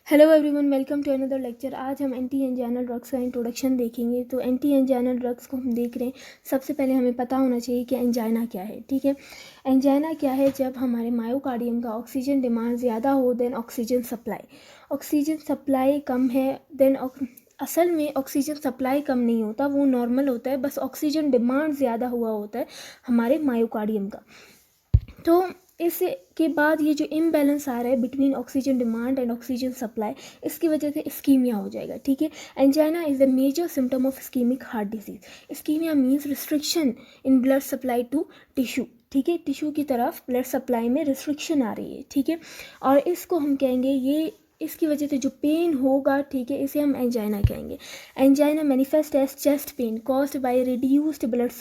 Hello everyone, welcome to another lecture. आज हम anti anginal drugs का इंट्रोडक्शन देखेंगे। तो एंटी एंजाइनल ड्रग्स को हम देख रहे हैं। सबसे पहले हमें पता होना चाहिए कि एंजाइना क्या है। ठीक है, एंजाइना क्या है? जब हमारे मायोकार्डियम का ऑक्सीजन डिमांड ज़्यादा हो देन ऑक्सीजन सप्लाई कम है देन असल में ऑक्सीजन सप्लाई कम नहीं होता, वो नॉर्मल होता है, बस ऑक्सीजन डिमांड ज़्यादा हुआ होता है हमारे मायोकार्डियम का। तो इसके बाद ये जो इम्बैलेंस आ रहा है between oxygen demand and oxygen supply, इसकी वजह से इस्कीमिया हो जाएगा। ठीक है, angina is the major symptom of ischaemic heart disease. Ischaemia means restriction in blood supply to tissue. ठीक है, टिश्यू की तरफ ब्लड सप्लाई में रिस्ट्रिक्शन आ रही है। ठीक है, और इसको हम कहेंगे, ये इसकी वजह से जो पेन होगा, ठीक है, इसे हम एंजाइना कहेंगे। Angina manifest as chest pain caused by reduced blood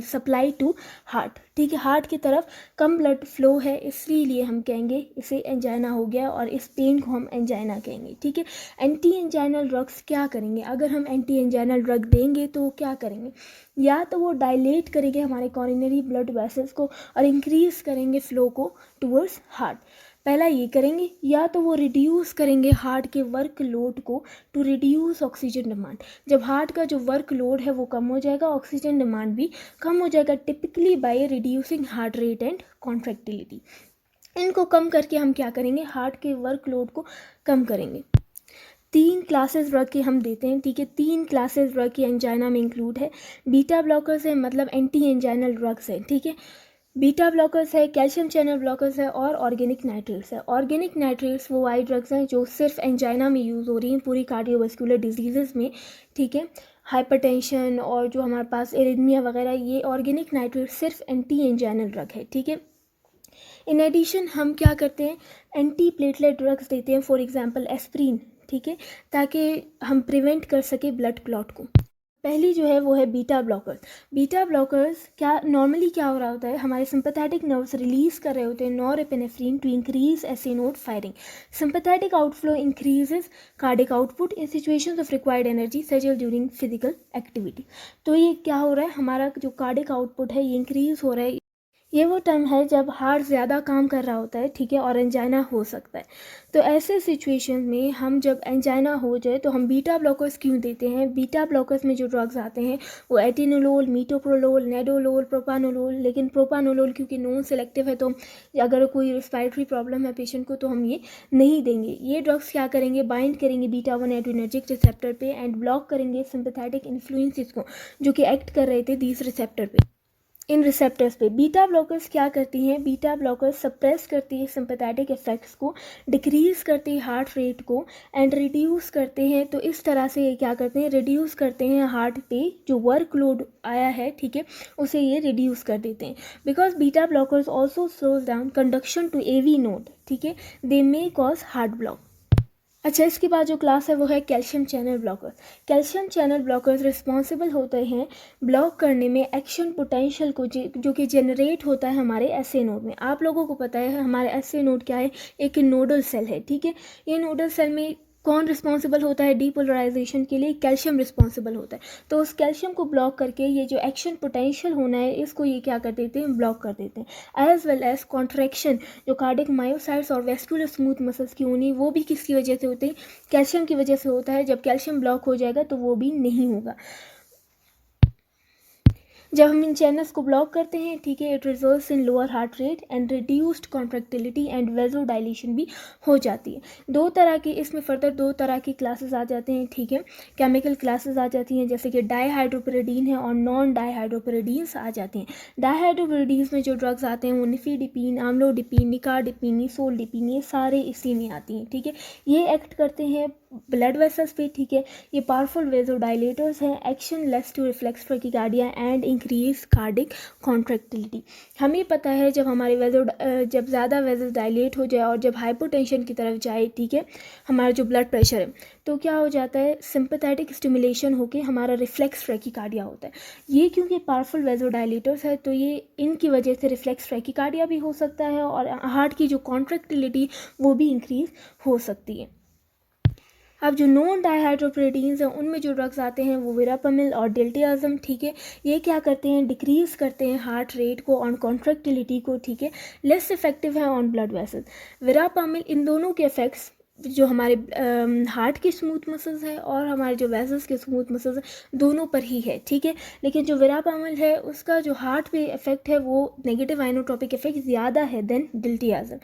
supply to heart. ठीक है, हार्ट की तरफ कम ब्लड फ्लो है, इसलिए हम कहेंगे इसे एंजाइना हो गया और इस पेन को हम एंजाइना कहेंगे। ठीक है, एंटी एंजाइनल ड्रग्स क्या करेंगे? अगर हम एंटी एंजाइनल ड्रग देंगे तो वो क्या करेंगे? या तो वो डायलेट करेंगे हमारे कॉरिनरी ब्लड वेसल्स को और इंक्रीज करेंगे फ्लो को टूवर्ड्स हार्ट। पहला ये करेंगे, या तो वो रिड्यूस करेंगे हार्ट के वर्क लोड को टू रिड्यूस ऑक्सीजन डिमांड। जब हार्ट का जो वर्क लोड है वो कम हो जाएगा, ऑक्सीजन डिमांड भी कम हो जाएगा, typically by reducing heart rate and contractility. इनको कम करके हम क्या करेंगे? हार्ट के वर्क लोड को कम करेंगे। 3 क्लासेस ड्रग के हम देते हैं। ठीक है, 3 क्लासेस ड्रग की एंजाइना में इंक्लूड है। बीटा ब्लॉकर्स है, मतलब एंटी एंजाइनल ड्रग्स है। ठीक है, बीटा ब्लॉकर्स है, कैल्शियम चैनल ब्लॉकर्स है और ऑर्गेनिक नाइट्रेट्स है। ऑर्गेनिक नाइट्रेट्स वो वाई ड्रग्स हैं जो सिर्फ एंजाइना में यूज़ हो रही हैं, पूरी कार्डियोवास्कुलर डिजीज़ में। ठीक है, हाइपरटेंशन और जो हमारे पास एरिथमिया वगैरह, ये ऑर्गेनिक नाइट्रेट सिर्फ एंटी एंजाइनल ड्रग है। ठीक है, इन एडिशन हम क्या करते हैं? एंटी प्लेटलेट ड्रग्स देते हैं, फॉर एग्जांपल एस्प्रिन। ठीक है, ताकि हम प्रिवेंट कर सके ब्लड क्लॉट को। पहली जो है वो है बीटा ब्लॉकर्स। बीटा ब्लॉकर्स क्या नॉर्मली क्या हो रहा होता है? हमारे सिंपैथेटिक नर्व्स रिलीज कर रहे होते हैं norepinephrine to increase AC node firing. Sympathetic outflow increases cardiac output in situations of required energy such as during physical activity. तो ये क्या हो रहा है? हमारा जो कार्डिक आउटपुट है ये इंक्रीज हो रहा है। ये वो टाइम है जब हार्ट ज़्यादा काम कर रहा होता है। ठीक है, और एंजाइना हो सकता है। तो ऐसे सिचुएशन में हम जब एंजाइना हो जाए तो हम बीटा ब्लॉकर्स क्यों देते हैं? बीटा ब्लॉकर्स में जो ड्रग्स आते हैं वो एटिनोलोल, मीटोप्रोलोल, नेडोलोल, प्रोपानोलोल। लेकिन प्रोपानोलोल क्योंकि नॉन सेलेक्टिव है, तो अगर कोई रेस्पिरेटरी प्रॉब्लम है पेशेंट को तो हम ये नहीं देंगे। ये ड्रग्स क्या करेंगे? बाइंड करेंगे बीटा 1 एड्रिनर्जिक रिसेप्टर पे एंड ब्लॉक करेंगे सिंपैथेटिक इन्फ्लुएंसेस को जो कि एक्ट कर रहे थे दीस रिसेप्टर पे, इन रिसेप्टर्स पे। बीटा ब्लॉकर्स क्या करती हैं? बीटा ब्लॉकर्स सप्रेस करती है सिंपैथेटिक इफेक्ट्स को, डिक्रीज करती है हार्ट रेट को एंड रिड्यूस करते हैं। तो इस तरह से ये क्या करते हैं? रिड्यूस करते हैं हार्ट पे जो वर्कलोड आया है, ठीक है, उसे ये रिड्यूस कर देते हैं। Because beta blockers also slows down conduction to AV node. ठीक है, they may cause heart block. अच्छा, इसके बाद जो क्लास है वो है calcium channel blockers. Calcium channel blockers responsible होते हैं ब्लॉक करने में एक्शन पोटेंशियल को जो कि जनरेट होता है हमारे एसए नोड में। आप लोगों को पता है हमारे एसए नोड क्या है? एक नोडल सेल है। ठीक है, ये नोडल सेल में कौन रिस्पॉन्सिबल होता है डीपोलराइजेशन के लिए? कैल्शियम रिस्पॉन्सिबल होता है। तो उस कैल्शियम को ब्लॉक करके ये जो एक्शन पोटेंशियल होना है इसको ये क्या कर देते हैं? ब्लॉक कर देते हैं। एज वेल एज कॉन्ट्रैक्शन, जो कार्डिक मायोसाइट्स और वेस्कुलर स्मूथ मसल्स की होनी, वो भी किसकी वजह से होते हैं? कैल्शियम की वजह से होता है। जब कैल्शियम ब्लॉक हो जाएगा तो वो भी नहीं होगा। जब हम इन चैनल्स को ब्लॉक करते हैं, ठीक है, it results in lower heart rate and reduced contractility and vasodilation भी हो जाती है। दो तरह की इसमें फर्दर 2 तरह की क्लासेस आ जाते हैं। ठीक है, केमिकल क्लासेस आ जाती हैं जैसे कि डाईहाइड्रोपिरिडीन है और नॉन डाईहाइड्रोपिरिडीन्स आ जाते हैं। डाईहाइड्रोपिरिडीन्स में जो ड्रग्स आते हैं वो निफिडिपिन, आम्लोडिपिन, निकार्डिपिन, निसोल्डिपिन, ये सारे इसी में आती हैं। ठीक है, ये एक्ट करते हैं ब्लड वेसल्स पे। ठीक है, ये पावरफुल वेजोडाइलेटर्स हैं, action leads to reflex bradycardia and increase cardiac contractility. हमें पता है जब ज़्यादा वेजल डायलेट हो जाए और जब हाइपोटेंशन की तरफ जाए, ठीक है, हमारा जो ब्लड प्रेशर है, तो क्या हो जाता है? सिंपैथेटिक स्टिमुलेशन होके हमारा रिफ्लेक्स ब्रैकिकार्डिया होता है। ये क्योंकि पावरफुल वेजोडाइलेटर्स है तो ये इनकी वजह से रिफ्लेक्स ब्रैकिकार्डिया भी हो सकता है और हार्ट की जो कॉन्ट्रैक्टिलिटी वो भी इंक्रीज हो सकती है। अब जो नॉन डाईहाइड्रोपिरिडीन्स हैं उनमें जो ड्रग्स आते हैं वो विरापामिल और डिल्टियाज़म। ठीक है, ये क्या करते हैं? डिक्रीज करते हैं हार्ट रेट को ऑन कॉन्ट्रैक्टिलिटी को। ठीक है, लेस इफेक्टिव है ऑन ब्लड वेसल्स। विरापामिल इन दोनों के इफेक्ट्स जो हमारे हार्ट के स्मूथ मसल्स है और हमारे जो वेसल्स के स्मूथ मसल्स है दोनों पर ही है, ठीक है। लेकिन जो विरापामल है उसका जो हार्ट पे इफेक्ट है वो नेगेटिव आइनोट्रोपिक इफेक्ट ज़्यादा है देन डिल्टियाज़म,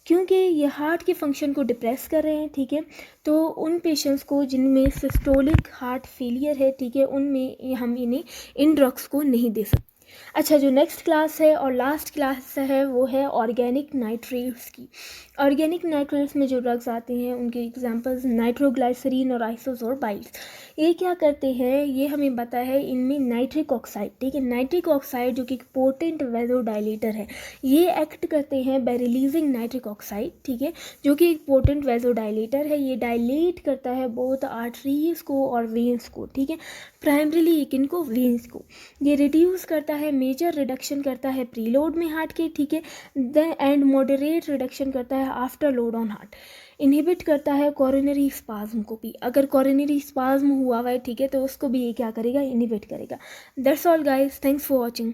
क्योंकि ये हार्ट के फंक्शन को डिप्रेस कर रहे हैं, ठीक है। तो उन पेशेंट्स को जिनमें सिस्टोलिक हार्ट फेलियर है, ठीक है, उनमें हम इन्हें इन ड्रग्स को नहीं दे सकते। अच्छा, जो नेक्स्ट क्लास है और लास्ट क्लास है वो है ऑर्गेनिक नाइट्रेट्स की। ऑर्गेनिक नाइट्रेट्स में जो ड्रग्स आते हैं उनके एग्जांपल्स नाइट्रोग्लाइसरीन और आइसोजोरबाइड्स। ये क्या करते हैं, ये हमें पता है इनमें नाइट्रिक ऑक्साइड, ठीक है, नाइट्रिक ऑक्साइड जो कि एक पोटेंट वेजोडाइलेटर है, ये एक्ट करते हैं बाय रिलीजिंग नाइट्रिक ऑक्साइड, ठीक है, जो कि एक पोटेंट वेजोडाइलेटर है। ये डायलेट करता है बोथ आर्टरीज को और वेन्स को, ठीक है, प्राइमरीली किनको, वेन्स को। ये रिड्यूस करता है, मेजर रिडक्शन करता है प्रीलोड में हार्ट के, ठीक है, द एंड मॉडरेट रिडक्शन करता है after load on heart. Inhibit करता है कोरोनरी स्पाज्म को भी, अगर कोरोनरी स्पाज्म हुआ हुआ है, ठीक है, तो उसको भी ये क्या करेगा, इनहिबिट करेगा। That's all guys, thanks for watching.